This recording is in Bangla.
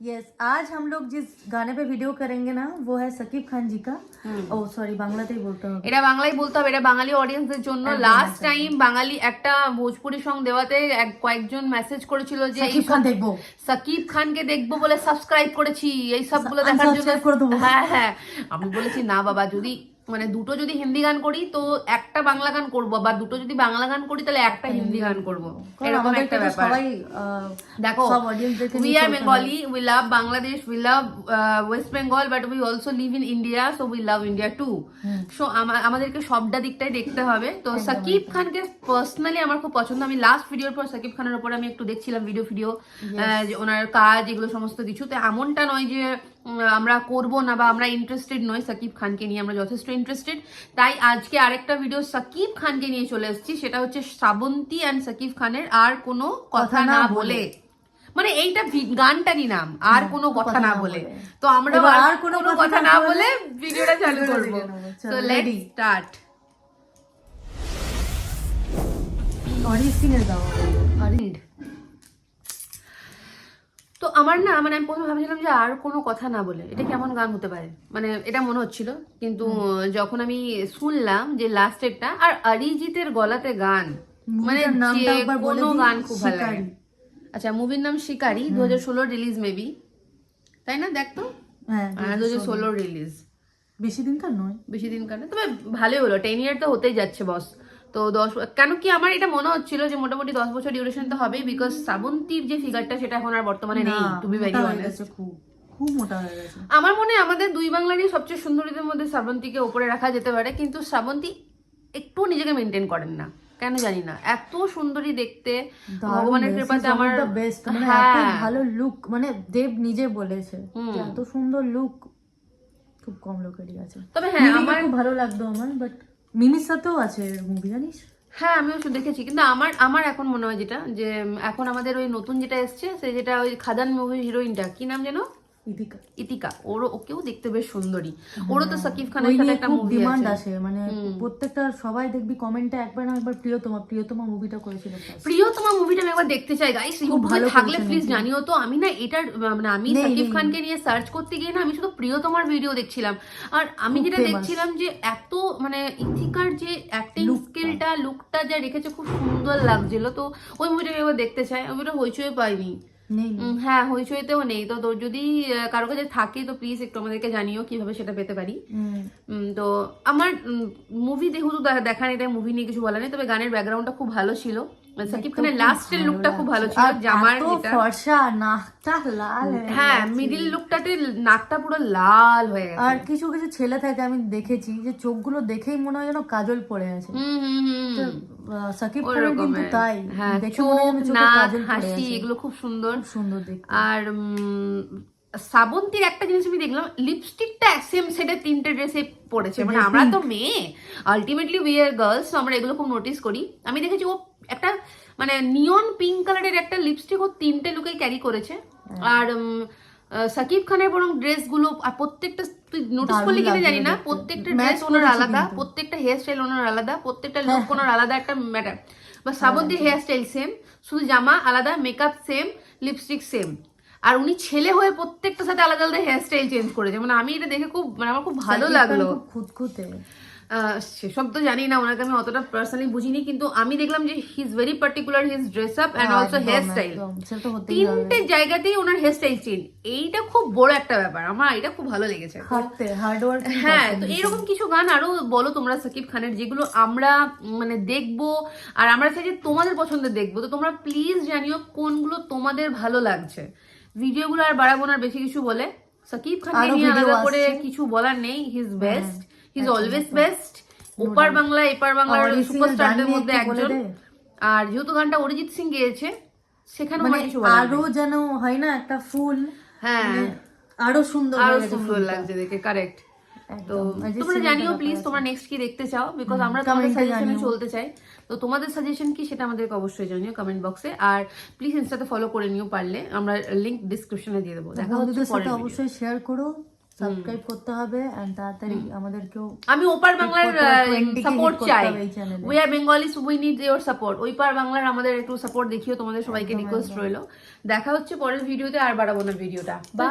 यस आज हम लोग जिस गाने पे वीडियो करेंगे ना वो है सकीब खान जी का ओ सॉरी বাংলাতেই বলতে হবে এটা বাংলায় বলতে হবে, এটা বাঙালি অডিয়েন্সদের জন্য। লাস্ট টাইম বাঙালি একটা ভোজপুরি সং দেওয়াতে কয়েকজন মেসেজ করেছিল যে সকিব খান দেখবো, সাকিব খানকে দেখবো বলে সাবস্ক্রাইব করেছি এই সবগুলো দেখার জন্য। হ্যাঁ হ্যাঁ, আমি বলেছি না বাবা, যদি মানে দুটো যদি হিন্দি গান করি তো একটা বাংলা গান করবো, বা দুটো যদি বাংলা গান করি তাহলে একটা হিন্দি গান করবো, এরকম একটা ব্যাপার। দেখো, we are Bengali, we love Bangladesh, we love West Bengal, but we also live in India, so we love India too. So আমাদেরকে সবটা দিকটাই দেখতে হবে। তো সাকিব খানকে পার্সোনালি আমার খুব পছন্দ। আমি লাস্ট ভিডিওর পর সাকিব খানের উপর আমি একটু দেখছিলাম ভিডিও যে ওনার কাজ এগুলো সমস্ত কিছু। তো এমনটা নয় যে আমরা করব না বা আমরা ইন্টারেস্টেড নই সাকিব খানকে নিয়ে, আমরা যথেষ্ট ইন্টারেস্টেড। তাই আজকে আরেকটা ভিডিও সাকিব খানকে নিয়ে চলে এসেছি, সেটা হচ্ছে শ্রাবন্তী অ্যান্ড সাকিব খানের আর কোনো কথা না বলে। মানে এইটা গানটারই নাম, আর কোনো কথা না বলে। তো আমরা আর কোনো কথা না বলে ভিডিওটা চালু করব। So let's start. Arijit Singh এর গাওয়া তো আমার না মানে আমি প্রথমে ভাবছিলাম যে আর কোনো কথা না বলে এটা কেমন গান হতে পারে, মানে এটা মনে হচ্ছিল। কিন্তু যখন আমি শুনলাম যে লাস্টেরটা আর অরিজিতের গলাতে গান, মানে যে কোনো গান খুব ভালো লাগে। আচ্ছা, মুভির নাম শিকারি, 2016 রিলিজ মেবি, তাই না? দেখতো হ্যাঁ 2016 রিলিজ, বেশি দিনকার নয়, বেশি দিনকার না, তবে ভালোই হলো। 10 ইয়ার তো হতেই যাচ্ছে বস। তো 10, কেন কি আমার এটা মনে হচ্ছিল যে মোটামুটি 10 বছর ডিউরেশন তো হবেই, বিকজ শ্রাবন্তীর যে ফিগারটা সেটা এখন আর বর্তমানে নেই, টু বি ভেরি অনেস্ট। খুব মোটা হয়ে গেছে। আমার মনে হয় আমাদের দুই বাংলারই সবচেয়ে সুন্দরীদের মধ্যে শ্রাবন্তীকে উপরে রাখা যেতে পারে, কিন্তু শ্রাবন্তী একটু নিজেকে মেনটেন করেন না, কেন জানি না। এত সুন্দরী দেখতে, ভগবানের কৃপাতে আমার বেস্ট, মানে এত ভালো লুক, মানে দেব নিজে বলেছে এত সুন্দর লুক খুব কম লোকেরই আছে। তবে হ্যাঁ আমার খুব ভালো লাগতো আমার, বাট মিমির সাথেও আছে মুভি জানিস? হ্যাঁ আমিও দেখেছি, কিন্তু আমার এখন মনে হয় যেটা, যে এখন আমাদের ওই নতুন যেটা এসছে, সে যেটা ওই খাদান মুভির হিরোইনটা, কি নাম যেন, ইতিকা, ওকেও দেখতে বেশ সুন্দরী। ওরও তো সাকিব খানের সাথে একটা মুভি ডিমান্ড আছে, মানে প্রত্যেকটা সবাই দেখবি কমেন্টে একবার না একবার প্রিয়তমা মুভিটা করেছিল। প্রিয়তমা মুভিটা আমি একবার দেখতে চাই গাইস, ইউটিউবে থাকলে প্লিজ জানিও তো। আমি না এটার মানে আমি সাকিব খানকে নিয়ে সার্চ করতে গিয়ে না আমি শুধু প্রিয়তমার ভিডিও দেখছিলাম, আর আমি যেটা দেখছিলাম যে এত মানে ইথিকার যে অ্যাক্টিং স্কিলটা, লুকটা যা রেখেছে খুব সুন্দর লাগছিল। তো ওই মুভিটা আমি একবার দেখতে চাই। আমি ওটা হইচই পাইনি, হ্যাঁ হইচইতেও নেই। তো যদি কারো কাছে থাকে তো প্লিজ একটু আমাদেরকে জানিও কিভাবে সেটা পেতে পারি। তো আমার মুভি যেহেতু দেখা নেই তাই মুভি নিয়ে কিছু বলা নেই, তবে গানের ব্যাকগ্রাউন্ডটা খুব ভালো ছিল। সাকিব খানের লাস্টের লুকটা খুব ভালো ছিল, জামার যেটা ফর্সা, নাকটা লাল, হ্যাঁ মিডিল লুকটাতে নাকটা পুরো লাল হয়ে গেছে। আর কিছু কিছু ছেলে থাকে আমি দেখেছি যে চোখগুলো দেখেই মনে হয় যেন কাজল পড়ে আছে। সাকিব খানের কিন্তু তাই, হ্যাঁ চোখ, নাক, হাসি এগুলো খুব সুন্দর সুন্দর দেখতে। আর শ্রাবন্তীর একটা জিনিস আমি দেখলাম, লিপস্টিকটা সেম সেটে তিনটে ড্রেসে পড়েছে। মানে আমরা তো মেয়ে, আলটিমেটলি উই আর গার্লস, তো আমরা এগুলো খুব নোটিস করি। আমি দেখেছি ও একটা মানে নিয়ন পিঙ্ক কালারের একটা লিপস্টিক ও তিনটে লুকে ক্যারি করেছে। আর সাকিব খানের বরং ড্রেসগুলো প্রত্যেকটা তুই নোটিস করলি কিনা জানি না, প্রত্যেকটা ড্রেস ওনার আলাদা, প্রত্যেকটা হেয়ার স্টাইল ওনার আলাদা, প্রত্যেকটা লুক ওনার আলাদা একটা ম্যাটার। বা শ্রাবন্তীর হেয়ার স্টাইল সেম, শুধু জামা আলাদা, মেকআপ সেম, লিপস্টিক সেম। আর উনি ছেলে হয়ে প্রত্যেকটার সাথে আলাদা আলাদা হেয়ার স্টাইল চেঞ্জ করেছে। মানে আমি এটা দেখে খুব মানে আমার খুব ভালো লাগলো। খুঁতখুঁতে সেসব তো জানি না, ওনাকে আমি অতটা পার্সোনালি বুঝিনি, কিন্তু আমি দেখলাম যে he is very particular, his dress up and also hair style. তিনটে জায়গাতেই ওনার হেয়ার স্টাইল চেঞ্জ, এইটা খুব বড় একটা ব্যাপার, আমার এটা খুব ভালো লেগেছে। হ্যাঁ, তো এরকম কিছু গান আরো বলো তোমরা সাকিব খানের, যেগুলো আমরা মানে দেখবো আর আমরা চাই যে তোমাদের পছন্দের দেখবো। তো তোমরা প্লিজ জানিও কোনগুলো তোমাদের ভালো লাগছে। ভিডিওগুলো আর বাড়াবো না বেশি কিছু বলে, সাকিব খানকে নিয়ে আলাদা করে কিছু বলার নেই, he is best, he is always best. ওপার বাংলা এপার বাংলার সুপারস্টারদের মধ্যে একজন। আর যেহেতু গানটা অরিজিৎ সিং গেয়েছে, সেখানে কিছু আরো যেন হয় না একটা ফুল, হ্যাঁ আরো সুন্দর লাগছে দেখে, কারেক্ট। তো তোমরা জানিও প্লিজ তোমরা নেক্সট কি দেখতে চাও, বিকজ আমরা তোমাদের সাজেশনে চলতে চাই। তো তোমাদের সাজেশন কি সেটা আমাদেরকে অবশ্যই জানিও কমেন্ট বক্সে। আর প্লিজ ইনস্টাতে ফলো করে নিও পারলে, আমরা লিংক ডেসক্রিপশনে দিয়ে দেবো। দেখা হচ্ছে পরে, অবশ্যই শেয়ার করো, সাবস্ক্রাইব করতে হবে এন্ড তাড়াতাড়ি আমাদেরকেও আমি ওপার বাংলার সাপোর্ট চাই, এই চ্যানেলে। We are Bengalese, we need your support. Wiper বাংলার আমাদের একটু সাপোর্ট দেখিও, তোমাদের সবাইকে রিকোয়েস্ট রইলো। দেখা হচ্ছে পরের ভিডিওতে, আর বাড়াবো না ভিডিওটা, বাই।